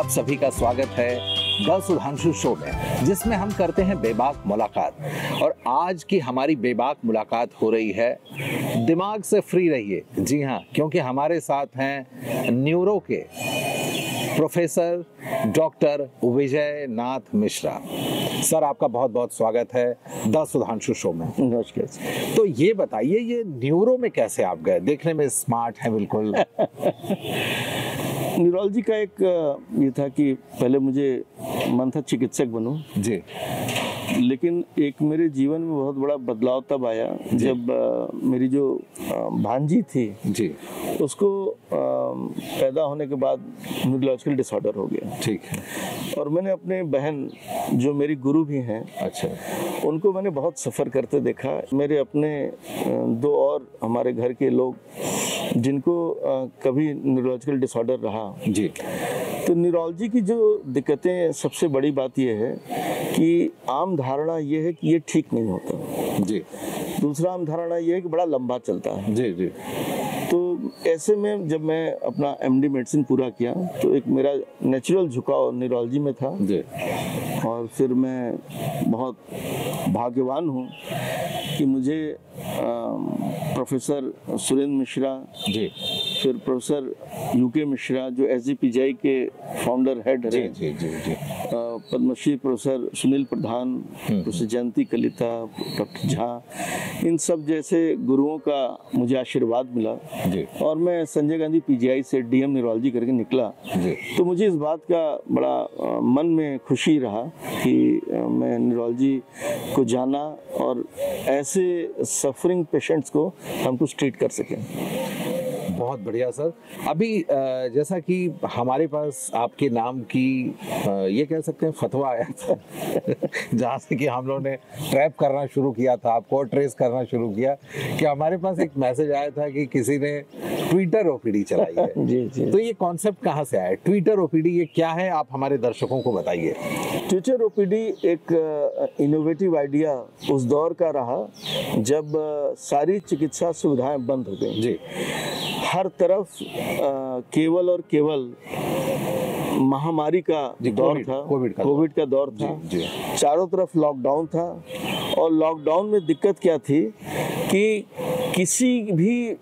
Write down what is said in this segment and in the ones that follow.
आप सभी का स्वागत है द सुधांशु शो में, जिसमें हम करते हैं बेबाक मुलाकात। और आज की हमारी बेबाक मुलाकात हो रही है दिमाग से फ्री रहिए। जी हाँ, क्योंकि हमारे साथ हैं न्यूरो के प्रोफेसर डॉक्टर विजय नाथ मिश्रा। सर, आपका बहुत बहुत स्वागत है द सुधांशु शो में। नमस्कार। तो ये बताइए, ये न्यूरो में कैसे आप गए? देखने में स्मार्ट हैं बिल्कुल। न्यूरोलॉजी का एक ये था कि पहले मुझे मन था चिकित्सक बनूं जी, लेकिन एक मेरे जीवन में बहुत बड़ा बदलाव तब आया जब मेरी जो भांजी थी जी, उसको पैदा होने के बाद न्यूरोलॉजिकल डिसऑर्डर हो गया। ठीक है। और मैंने अपने बहन जो मेरी गुरु भी हैं, अच्छा, उनको मैंने बहुत सफ़र करते देखा। मेरे अपने दो और हमारे घर के लोग जिनको कभी न्यूरोलॉजिकल डिसऑर्डर रहा जी। तो न्यूरोलॉजी की जो दिक्कतें, सबसे बड़ी बात यह है कि आम धारणा ये है कि ये ठीक नहीं होता जी। दूसरा आम धारणा ये है कि बड़ा लंबा चलता है जी जी। तो ऐसे में जब मैं अपना एमडी मेडिसिन पूरा किया तो एक मेरा नेचुरल झुकाव न्यूरोलॉजी में था जी। और फिर मैं बहुत भाग्यवान हूँ कि मुझे प्रोफेसर सुरेंद्र मिश्रा जी, फिर प्रोफेसर यूके मिश्रा जो एसजीपीजीआई के फाउंडर हेड जी रहे, जी जी जी, पद्मश्री प्रोफेसर सुनील प्रधान, प्रोफेसर जयंती कलिता, डॉक्टर झा, इन सब जैसे गुरुओं का मुझे आशीर्वाद मिला जी। और मैं संजय गांधी पीजीआई से डीएम न्यूरोलॉजी करके निकला। जी। तो मुझे इस बात का बड़ा मन में खुशी रहा कि मैं न्यूरोलॉजी को जाना और ऐसे सफरिंग पेशेंट्स को हम कुछ ट्रीट कर सकें। बहुत बढ़िया सर। अभी जैसा कि हमारे पास आपके नाम की ये कह सकते हैं फतवा आया था जहाँ से कि हम लोगों ने ट्रैप करना शुरू किया था, आपको ट्रेस करना शुरू किया कि हमारे पास एक मैसेज आया था कि किसी ने ट्विटर ओपीडी चलाई है। जी जी। तो ये कॉन्सेप्ट कहाँ से आया? ट्विटर ओपीडी ये क्या है, आप हमारे दर्शकों को बताइए। ट्विटर ओपीडी एक इनोवेटिव आइडिया उस दौर का रहा जब सारी चिकित्सा सुविधाएं बंद हो गई जी। हर तरफ केवल और केवल महामारी का दौर था, कोविड का दौर था जी। चारों तरफ लॉकडाउन था और लॉकडाउन में दिक्कत क्या थी कि किसी भी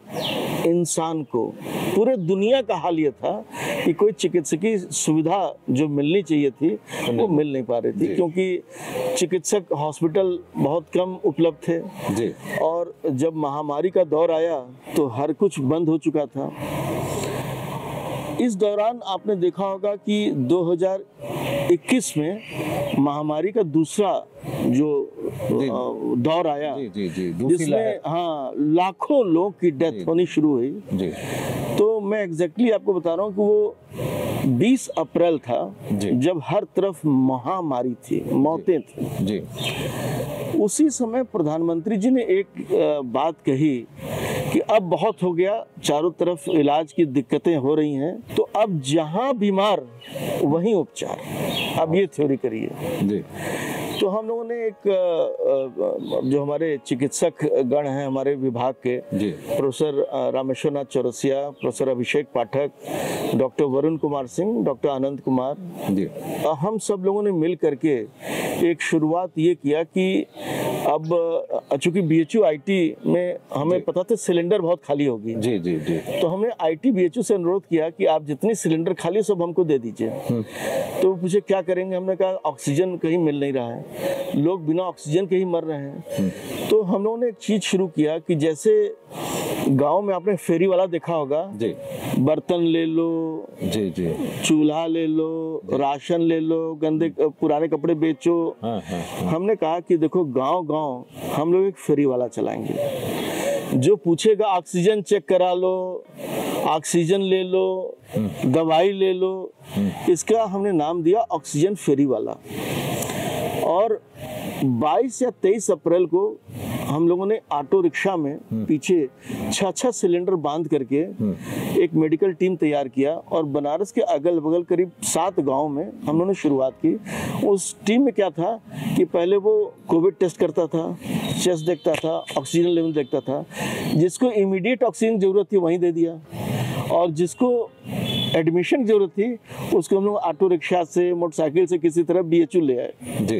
इंसान को, पूरे दुनिया का हाल ये था कि कोई चिकित्सकीय सुविधा जो मिलनी चाहिए थी वो मिल नहीं पा रही थी क्योंकि चिकित्सक हॉस्पिटल बहुत कम उपलब्ध थे जी। और जब महामारी का दौर आया तो हर कुछ बंद हो चुका था। इस दौरान आपने देखा होगा कि 2021 में महामारी का दूसरा जो दौर आया जी जी जी, जिसमें लाखों लोगों की डेथ होनी शुरू हुई जी। तो मैं एग्जैक्टली आपको बता रहा हूँ कि वो 20 अप्रैल था जब हर तरफ महामारी थी, मौतें थी जी। उसी समय प्रधानमंत्री जी ने एक बात कही कि अब बहुत हो गया, चारों तरफ इलाज की दिक्कतें हो रही हैं, तो अब जहां बीमार वहीं उपचार। अब ये थ्योरी करिए जी। तो हम लोगों ने एक जो हमारे चिकित्सक गण हैं हमारे विभाग के, प्रोफेसर रामेश्वर नाथ चौरसिया, प्रोफेसर अभिषेक पाठक, डॉक्टर वरुण कुमार सिंह, डॉक्टर आनंद कुमार जी, हम सब लोगों ने मिल करके एक शुरुआत ये किया कि अब चूंकि बीएचयू आईटी में हमें पता था सिलेंडर बहुत खाली होगी जी जी जी, तो हमने आईटी बीएचयू से अनुरोध किया कि आप जितनी सिलेंडर खाली सब हमको दे दीजिए। तो मुझे क्या करेंगे, हमने कहा ऑक्सीजन कहीं मिल नहीं रहा है, लोग बिना ऑक्सीजन के ही मर रहे हैं। तो हम लोगों ने एक चीज शुरू किया कि जैसे गांव में आपने फेरी वाला देखा होगा जी, बर्तन ले लो जी जी, चूल्हा ले लो, राशन ले लो, गंदे पुराने कपड़े बेचो। हमने कहा कि देखो गांव गांव हम लोग एक फेरी वाला चलाएंगे, जो पूछेगा ऑक्सीजन चेक करा लो, ऑक्सीजन ले लो, दवाई ले लो। इसका हमने नाम दिया ऑक्सीजन फेरी वाला। और 22 या 23 अप्रैल को हम लोगों ने ऑटो रिक्शा में पीछे 6 सिलेंडर बांध करके एक मेडिकल टीम तैयार किया और बनारस के अगल बगल करीब 7 गांव में हम लोगों ने शुरुआत की। उस टीम में क्या था कि पहले वो कोविड टेस्ट करता था, चेस्ट देखता था, ऑक्सीजन लेवल देखता था, जिसको इमीडिएट ऑक्सीजन जरूरत थी वहीं दे दिया, और जिसको एडमिशन की जरूरत थी, उसको हम लोग ऑटो रिक्शा से, मोटरसाइकिल से किसी तरह BHU ले आए जी।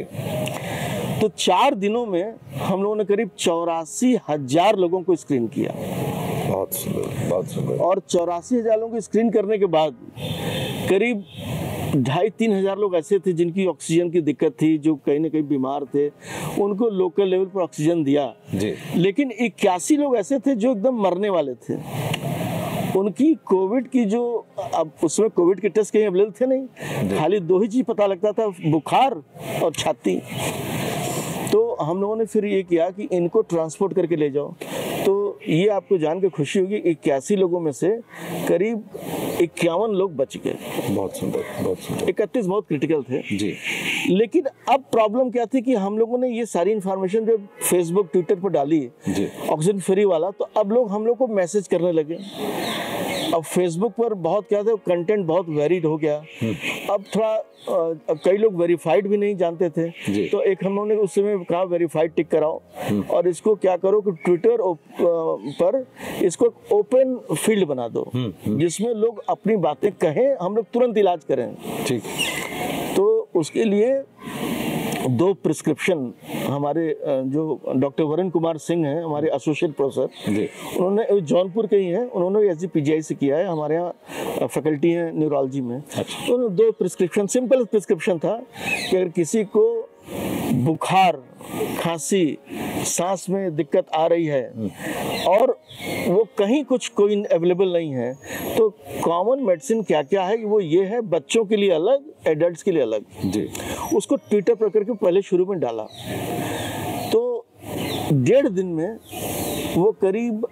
तो 4 दिनों में हम लोगों ने करीब 84,000 लोगों को स्क्रीन किया। बहुत सुंदर, बहुत सुंदर। और 84,000 लोगों को स्क्रीन करने के बाद करीब 2,500-3 हजार लोग ऐसे थे जिनकी ऑक्सीजन की दिक्कत थी, जो कहीं ना कहीं बीमार थे, उनको लोकल लेवल पर ऑक्सीजन दिया जी। लेकिन 81 लोग ऐसे थे जो एकदम मरने वाले थे। उनकी कोविड की जो, अब उसमें कोविड के टेस्ट कहीं अवेलेबल थे नहीं, खाली 2 ही चीज पता लगता था, बुखार और छाती। तो हम लोगों ने फिर ये किया कि इनको ट्रांसपोर्ट करके ले जाओ। तो ये आपको जान के खुशी होगी, 81 लोगों में से करीब 51 लोग बच गए। बहुत सुंदर, बहुत सुंदर। 31 बहुत क्रिटिकल थे जी। लेकिन अब प्रॉब्लम क्या थी कि हम लोगों ने ये सारी इंफॉर्मेशन जो फेसबुक ट्विटर पर डाली जी। ऑक्सीजन फ्री वाला, तो अब लोग हम लोग को मैसेज करने लगे। अब फेसबुक पर बहुत क्या था, कंटेंट बहुत वेरिड हो गया। अब थोड़ा कई लोग वेरीफाइड भी नहीं जानते थे, तो एक हम लोगों ने उस समय कहा वेरीफाइड टिक कराओ और इसको क्या करो कि ट्विटर पर इसको ओपन फील्ड बना दो जिसमें लोग अपनी बातें कहें, हम लोग तुरंत इलाज करें। ठीक। तो उसके लिए 2 प्रिस्क्रिप्शन हमारे जो डॉक्टर वरुण कुमार सिंह हैं, हमारे एसोसिएट प्रोफेसर, उन्होंने जौनपुर के ही हैं, उन्होंने SGPGI से किया है, हमारे यहाँ फैकल्टी है न्यूरोलॉजी में। तो उन्होंने 2 प्रिस्क्रिप्शन, सिंपल प्रिस्क्रिप्शन था कि अगर किसी को बुखार, खांसी, सांस में दिक्कत आ रही है और वो कहीं कुछ कोई अवेलेबल नहीं है, तो कॉमन मेडिसिन क्या क्या है, वो ये है, बच्चों के लिए अलग, एडल्ट्स के लिए अलग जी। उसको ट्विटर पर करके पहले शुरू में डाला, तो 1.5 दिन में वो करीब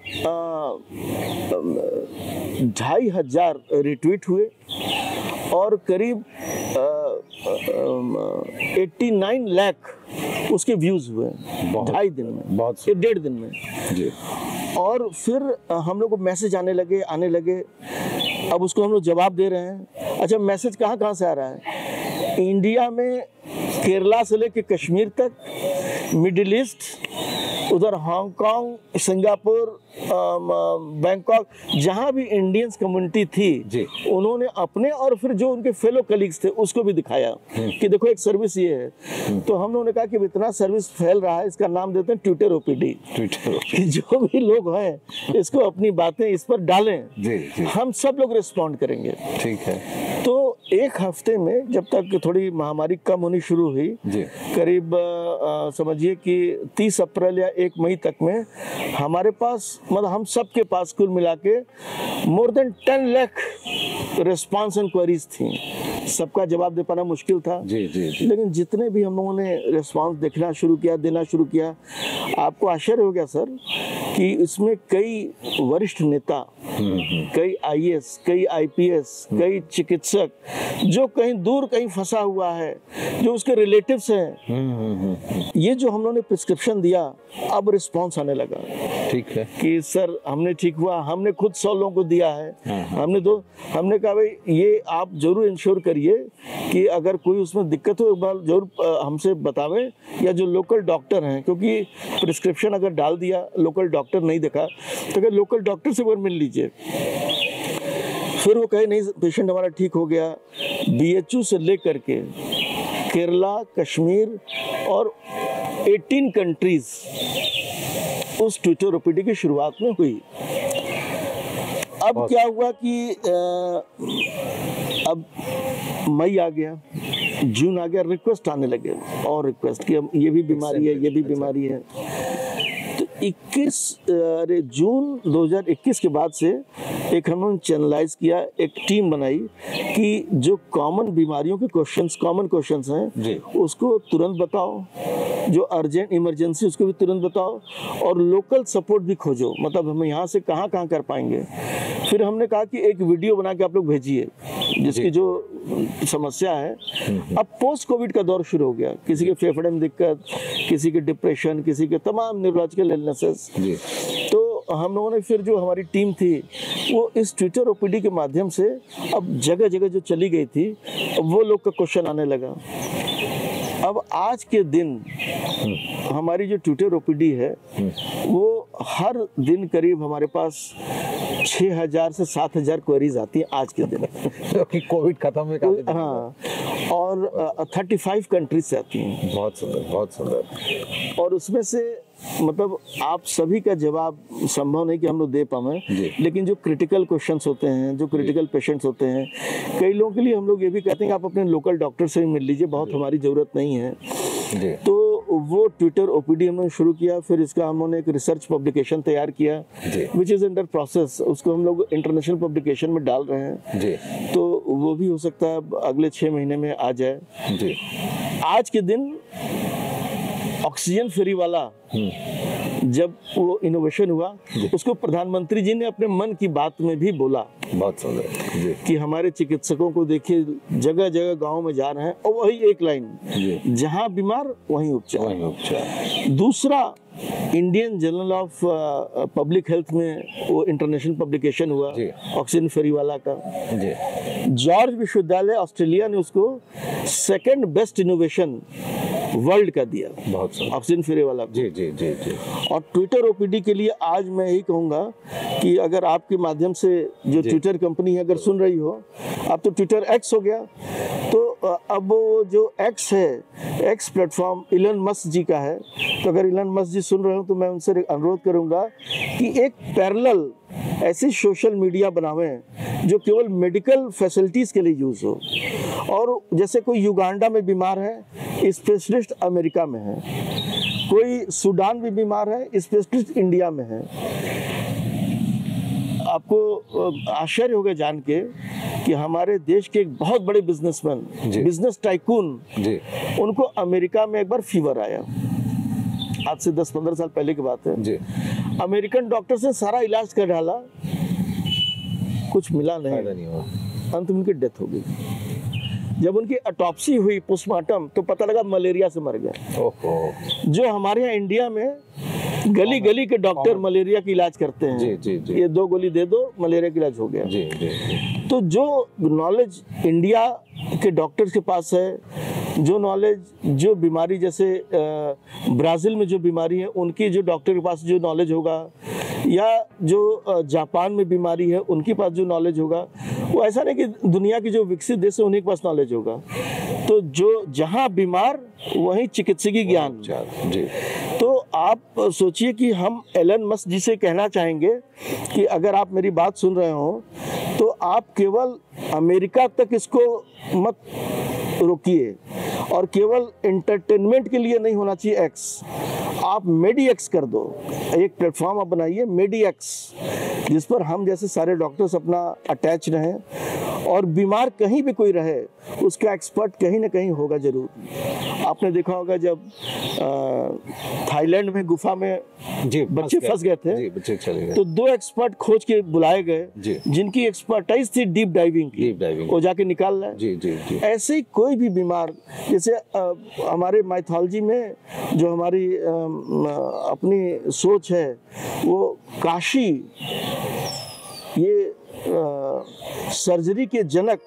2,500 रिट्वीट हुए और करीब 89 लाख उसके व्यूज हुए 2.5 दिन में, बहुत 1.5 दिन में जी। और फिर हम लोग को मैसेज आने लगे। अब उसको हम लोग जवाब दे रहे हैं। अच्छा, मैसेज कहाँ से आ रहा है? इंडिया में केरला से लेके कश्मीर तक, मिडिल ईस्ट, उधर हांगकांग, सिंगापुर, बैंकॉक, जहां भी इंडियंस कम्युनिटी थी जी। उन्होंने अपने और फिर जो उनके फेलो कलीग्स थे उसको भी दिखाया कि देखो एक सर्विस ये है। तो हम लोगों ने कहा कि इतना सर्विस फैल रहा है, इसका नाम देते हैं ट्विटर OPD। जो भी लोग हैं इसको अपनी बातें इस पर डालें जी, जी। हम सब लोग रिस्पॉन्ड करेंगे। ठीक है। तो 1 हफ्ते में जब तक थोड़ी महामारी कम होनी शुरू हुई, करीब समझिए कि 30 अप्रैल या 1 मई तक में हमारे पास, मतलब हम सब के पास कुल मिला के more than 10 lakh response and queries थी। सबका जवाब दे पाना मुश्किल था जी, जी, जी। लेकिन जितने भी हम लोगों ने रिस्पांस देना शुरू किया, आपको आश्चर्य हो गया सर कि इसमें कई वरिष्ठ नेता, कई IAS, कई IPS, कई चिकित्सक जो कहीं दूर कहीं फंसा हुआ है, जो उसके रिलेटिव्स हैं, ये जो हम लोगों ने प्रिस्क्रिप्शन दिया, अब रिस्पांस आने लगा। ठीक है कि सर हमने ठीक हुआ, हमने खुद 100 लोगों को दिया है। हमने कहा भाई ये आप जरूर इंश्योर करिए कि अगर कोई उसमें दिक्कत हो एक बार जरूर हमसे बतावें, या जो लोकल डॉक्टर हैं, क्योंकि प्रिस्क्रिप्शन अगर डाल दिया, लोकल डॉक्टर नहीं देखा, तो अगर लोकल डॉक्टर से एक बार मिल लीजिए। फिर वो कहे नहीं पेशेंट हमारा ठीक हो गया। BHU से लेकर के केरला, कश्मीर और 18 कंट्रीज उस ट्विटर OPD की शुरुआत में हुई। अब क्या हुआ कि अब मई आ गया, जून आ गया, रिक्वेस्ट आने लगे और रिक्वेस्ट कि अब ये भी बीमारी है, ये भी बीमारी है। तो 21 जून 2021 के बाद से एक हम लोगों ने चैनलाइज किया, एक टीम बनाई कि जो कॉमन बीमारियों के कॉमन क्वेश्चंस हैं उसको तुरंत बताओ, जो अर्जेंट इमरजेंसी उसको भी तुरंत बताओ, और लोकल सपोर्ट भी खोजो, मतलब हम यहाँ से कहाँ कर पाएंगे। फिर हमने कहा कि एक वीडियो बना के आप लोग भेजिए जिसकी जो समस्या है। अब पोस्ट कोविड का दौर शुरू हो गया, किसी के फेफड़े में दिक्कत, किसी के डिप्रेशन, किसी के तमाम न्यूरोलॉजिकल इलनेसेस। तो हम लोगों ने फिर जो हमारी टीम थी वो इस ट्विटर OPD के माध्यम से अब जगह जगह जो चली गई थी, वो लोग का क्वेश्चन आने लगा। अब आज के दिन हमारी जो ट्विटर OPD है वो हर दिन करीब हमारे पास 6,000 से 7,000 क्वेरीज आती हैं आज के दिन। क्योंकि कोविड खत्म हुए काफी दिन हाँ, और 35 कंट्रीज से आती हैं। बहुत सुंदर, बहुत सुंदर। और उसमें से मतलब आप सभी का जवाब संभव नहीं कि हम लोग दे पाए, लेकिन जो क्रिटिकल क्वेश्चंस होते हैं, जो क्रिटिकल पेशेंट्स होते हैं, कई लोगों के लिए हम लोग ये भी कहते हैं कि आप अपने लोकल डॉक्टर से भी मिल लीजिए, बहुत हमारी ज़रूरत नहीं है। तो वो ट्विटर ओपीडी हमने शुरू किया, फिर इसका हमने एक रिसर्च पब्लिकेशन तैयार किया विच इज़ अंडर प्रोसेस, उसको हम लोग इंटरनेशनल पब्लिकेशन में डाल रहे हैं। तो वो भी हो सकता है अगले 6 महीने में आ जाए। आज के दिन ऑक्सीजन फ्री वाला जब वो इनोवेशन हुआ, उसको प्रधानमंत्री जी ने अपने मन की बात में भी बोला। बहुत सुंदर कि हमारे चिकित्सकों को देखिए जगह जगह गांव में जा रहे हैं, और वही एक लाइन, जहां बीमार वहीं उपचार। दूसरा, Indian journal of public health में वो इंटरनेशनल पब्लिकेशन हुआ ऑक्सीजन फ्री वाला का। जॉर्ज विश्वविद्यालय ऑस्ट्रेलिया ने उसको सेकंड बेस्ट इनोवेशन वर्ल्ड का दिया, बहुत ऑक्सीजन फ्री वाला। जी जी जी जी। और ट्विटर ओपीडी के लिए आज मैं यही कहूंगा कि अगर आपके माध्यम से जो ट्विटर कंपनी है अगर सुन रही हो, अब तो ट्विटर एक्स हो गया, तो अब वो जो एक्स है, एक्स प्लेटफॉर्म इलन मस्क जी का है। तो अगर इलन मस्क जी सुन रहे हो तो मैं उनसे अनुरोध करूंगा कि एक पैरेलल ऐसी सोशल मीडिया बनावें जो केवल मेडिकल फैसिलिटीज के लिए यूज हो। और जैसे कोई युगांडा में बीमार है, स्पेशलिस्ट अमेरिका में है, कोई सूडान में बीमार है, स्पेशलिस्ट इंडिया में है। आपको आश्चर्य होगा जान के कि हमारे देश के एक बहुत बड़े बिजनेसमैन, बिजनेस टाइकून, उनको अमेरिका में एक बार फीवर आया, आज से 10-15 साल पहले की बात है। अमेरिकन डॉक्टर से सारा इलाज कर डाला, कुछ मिला नहीं, अंत में उनकी डेथ हो गई। जब उनकी ऑटोप्सी हुई, पोस्टमार्टम, तो पता लगा मलेरिया से मर गए। जो हमारे यहाँ इंडिया में गली गली के डॉक्टर मलेरिया का इलाज करते हैं, ये 2 गोली दे दो, मलेरिया का इलाज हो गया। तो जो नॉलेज इंडिया के डॉक्टर्स के पास है, जो नॉलेज, जो बीमारी, जैसे ब्राजील में जो बीमारी है उनकी जो डॉक्टर के पास जो नॉलेज होगा, या जो जापान में बीमारी है उनके पास जो नॉलेज होगा, वो ऐसा नहीं कि दुनिया की जो विकसित देश है उन्हीं के पास नॉलेज होगा। तो जो जहाँ बीमार वहीं चिकित्सकीय ज्ञान। जी। तो आप सोचिए कि हम एलन मस्क जी से कहना चाहेंगे कि अगर आप मेरी बात सुन रहे हो तो आप केवल अमेरिका तक इसको मत रोकिए, और केवल एंटरटेनमेंट के लिए नहीं होना चाहिए एक्स, आप मेडीएक्स कर दो। एक प्लेटफॉर्म आप बनाइए मेडीएक्स, जिस पर हम जैसे सारे डॉक्टर्स अपना अटैच रहें, और बीमार कहीं भी कोई रहे उसका एक्सपर्ट कहीं ना कहीं होगा जरूर। आपने देखा होगा जब थाईलैंड में गुफा में बच्चे फंस गए थे, बच्चे चले गए, तो 2 एक्सपर्ट खोज के बुलाए गए जिनकी एक्सपर्टाइज थी डीप डाइविंग की, वो जाके निकाल रहे। ऐसे ही कोई भी बीमार, जैसे हमारे माइथोलॉजी में जो हमारी अपनी सोच है, वो काशी ये सर्जरी के जनक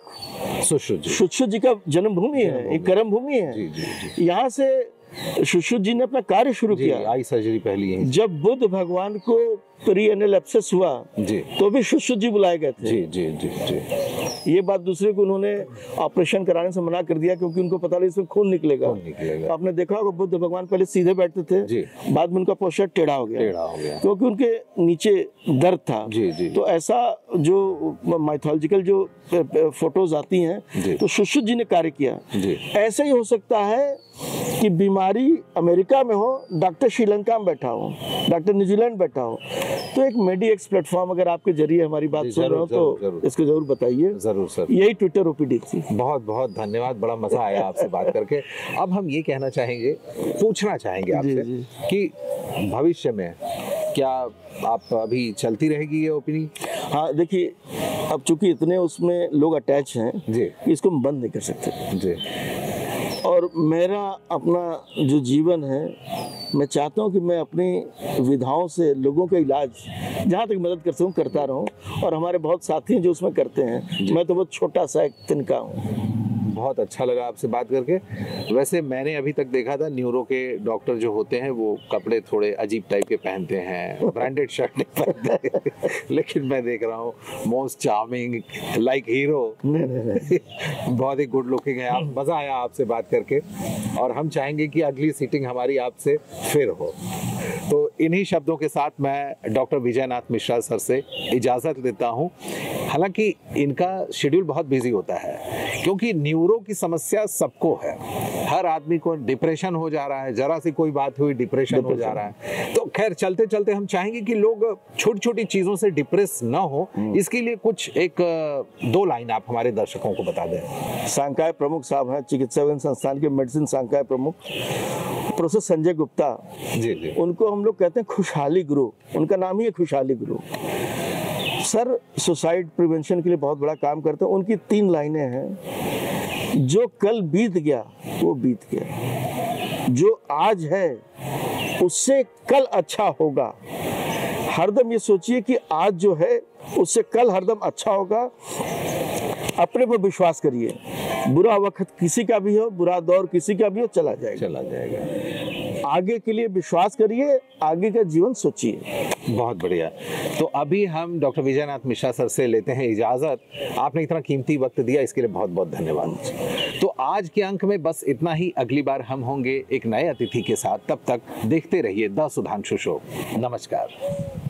सुश्रुत जी का जन्मभूमि है, एक कर्म भूमि है। यहाँ से सुश्रुत जी ने अपना कार्य शुरू किया। आई सर्जरी पहली है। जब बुद्ध भगवान को पेरिएनल एब्सेस हुआ तो भी सुश्रुत जी बुलाए गए थे। ये बात दूसरे को उन्होंने ऑपरेशन कराने से मना कर दिया क्योंकि उनको पता लगा इसमें खून निकलेगा। आपने देखा होगा बुद्ध भगवान पहले सीधे बैठते थे, बाद में उनका पोस्चर टेढ़ा हो गया क्योंकि उनके नीचे दर्द था। तो ऐसा जो माइथोलॉजिकल जो फोटोज आती हैं तो सुश्रुत जी ने कार्य किया। ऐसे ही हो सकता है कि बीमारी अमेरिका में हो, डॉक्टर श्रीलंका में बैठा हो, डॉक्टर न्यूजीलैंड बैठा हो, तो एक मेडीएक्स प्लेटफॉर्म अगर आपके जरिए हमारी बात सुन रहे हो तो इसको जरूर बताइए। जरूर सर, यही ट्विटर ओपीडी थी। बहुत बहुत धन्यवाद, बड़ा मजा आया आपसे बात करके। अब हम ये कहना चाहेंगे, पूछना चाहेंगे आपसे कि भविष्य में क्या आप अभी चलती रहेगी ये ओपीडी? हाँ देखिए, अब चूंकि इतने उसमें लोग अटैच हैं कि इसको हम बंद नहीं कर सकते जी। और मेरा अपना जो जीवन है, मैं चाहता हूँ कि मैं अपनी विधाओं से लोगों का इलाज जहाँ तक मदद कर सकूँ करता रहूँ, और हमारे बहुत साथी हैं जो उसमें करते हैं। मैं तो बहुत छोटा सा एक तिनका हूँ। बहुत अच्छा लगा आपसे बात करके। वैसे मैंने अभी तक देखा था न्यूरो के डॉक्टर जो होते हैं वो कपड़े थोड़े अजीब टाइप के पहनते हैं, ब्रांडेड शर्ट नहीं पहनते लेकिन मैं देख रहा हूँ मोस्ट चार्मिंग लाइक हीरो, बहुत ही गुड लुकिंग है आप। मजा आया आपसे बात करके और हम चाहेंगे कि अगली सीटिंग हमारी आपसे फिर हो। तो इन्हीं शब्दों के साथ मैं डॉक्टर विजयनाथ मिश्रा सर से इजाजत लेता हूं। हालांकि इनका शेड्यूल बहुत बिजी होता है क्योंकि न्यूरो की समस्या सबको है, हर आदमी को डिप्रेशन हो जा रहा है, जरा सी कोई बात हुई डिप्रेशन हो जा रहा है। तो खैर चलते चलते हम चाहेंगे कि लोग छोटी छोटी चीजों से डिप्रेस ना हो, इसके लिए कुछ एक 2 लाइन आप हमारे दर्शकों को बता दें। संकाय प्रमुख साहब हैं चिकित्सा विज्ञान संस्थान के मेडिसिन संकाय प्रमुख प्रोफेसर संजय गुप्ता जी जी। उनको हम लोग कहते हैं खुशहाली गुरु, उनका नाम ही है खुशहाली गुरु। सर सुसाइड प्रिवेंशन के लिए बहुत बड़ा काम करते हैं। उनकी 3 लाइनें हैं, जो कल बीत गया वो बीत गया, जो आज है उससे कल अच्छा होगा। हरदम ये सोचिए कि आज जो है उससे कल हरदम अच्छा होगा। अपने पर विश्वास करिए, बुरा वक्त किसी का भी हो, बुरा दौर किसी का भी हो, चला जाएगा। आगे के लिए विश्वास करिए, आगे का जीवन सोचिए। बहुत बढ़िया। तो अभी हम डॉक्टर विजयनाथ मिश्रा सर से लेते हैं इजाजत। आपने इतना कीमती वक्त दिया इसके लिए बहुत बहुत धन्यवाद। तो आज के अंक में बस इतना ही। अगली बार हम होंगे एक नए अतिथि के साथ। तब तक देखते रहिए द सुधांशु शो। नमस्कार।